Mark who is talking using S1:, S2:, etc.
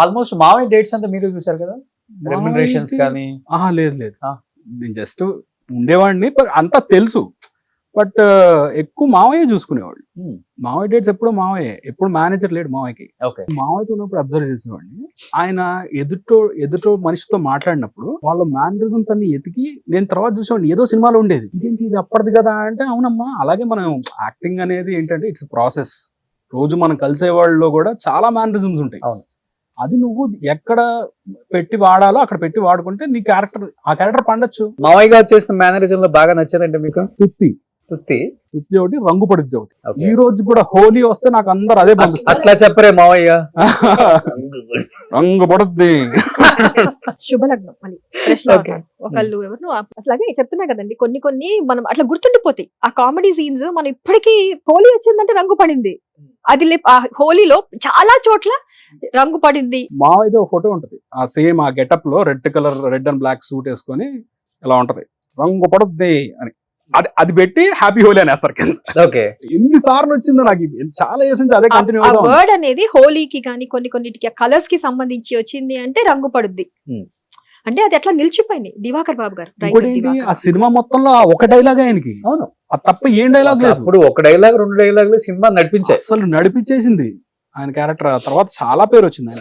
S1: Almost మామయ్య dates అంతా మీరు చూసారు కదా, రెమ్యునరేషన్స్ కానీ?
S2: లేదు నేను జస్ట్ ఉండేవాడిని, అంతా తెలుసు. బట్ ఎక్కువ మావయ్య చూసుకునేవాళ్ళు. మావయ్య డేట్స్ ఎప్పుడు మావయ్య, ఎప్పుడు మేనేజర్ లేడు మావయ్యకి. మావయ్యతో ఉన్నప్పుడు అబ్జర్వ్ చేసేవాడిని. ఆయన ఎదుటో మనిషితో మాట్లాడినప్పుడు వాళ్ళ మేనరిజమ్స్ అన్ని ఎతికి నేను తర్వాత చూసేవాడిని. ఏదో సినిమాలో ఉండేది, ఇదేంటి ఇది అప్పటిది కదా అంటే, అవునమ్మా అలాగే మనం యాక్టింగ్ అనేది ఏంటంటే ఇట్స్ ప్రాసెస్. రోజు మనం కలిసే వాళ్ళలో కూడా చాలా మేనరిజమ్స్ ఉంటాయి. అది నువ్వు ఎక్కడ పెట్టి వాడాలో అక్కడ పెట్టి వాడుకుంటే నీ క్యారెక్టర్, ఆ క్యారెక్టర్ పండొచ్చు.
S1: మావయ్య గారు చేసిన మేనరిజం లో బాగా నచ్చేదంటే మీకు?
S2: తుత్తి ఒకటి, రంగు పడుద్ది ఒకటి. ఈ రోజు కూడా హోలీ వస్తే నాకు అందరు అదే పంపిస్తారు.
S1: అట్లా చెప్పరే మావయ్య,
S2: రంగు పడుద్ది.
S3: శుభలగ్నం మళ్ళీ ప్రశ్న ఒకళ్ళు ఎవరు అట్లాగే చెప్తున్నా కదండి, కొన్ని మనం అట్లా గుర్తుండిపోతాయి ఆ కామెడీ సీన్స్. మనం ఇప్పటికీ హోలీ వచ్చిందంటే రంగు పడింది, అది ఆ హోలీలో చాలా చోట్ల రంగు పడింది.
S2: మావైతే ఒక ఫోటో ఉంటది, ఆ సేమ్ ఆ గెటప్ లో రెడ్ అండ్ బ్లాక్ సూట్ వేసుకొని ఇలా ఉంటది, రంగు పడుద్ది అని. అది పెట్టి హ్యాపీ హోలీ అనేస్తారు కింద. ఎన్ని సార్లు వచ్చిందో నాకు చాలా ఇయర్స్ నుంచి అదే కంటిన్యూ.
S3: ఆ వర్డ్ అనేది హోలీకి కానీ కొన్నిటికి కలర్స్ కి సంబంధించి వచ్చింది అంటే రంగు పడుద్ది అంటే అది అట్లా నిలిచిపోయింది. దివాకర్ బాబు గారు
S2: ఆ సినిమా మొత్తంలో ఒక డైలాగ్ ఆయనకి,
S1: అవును
S2: అది తప్ప ఏం డైలాగ్ లేదు.
S1: ఇప్పుడు ఒక డైలాగ్ 2 డైలాగులు సినిమా నడిపించే
S2: అసలు నడిపించేసింది ఆయన క్యారెక్టర్. తర్వాత చాలా పేరు వచ్చింది ఆయన.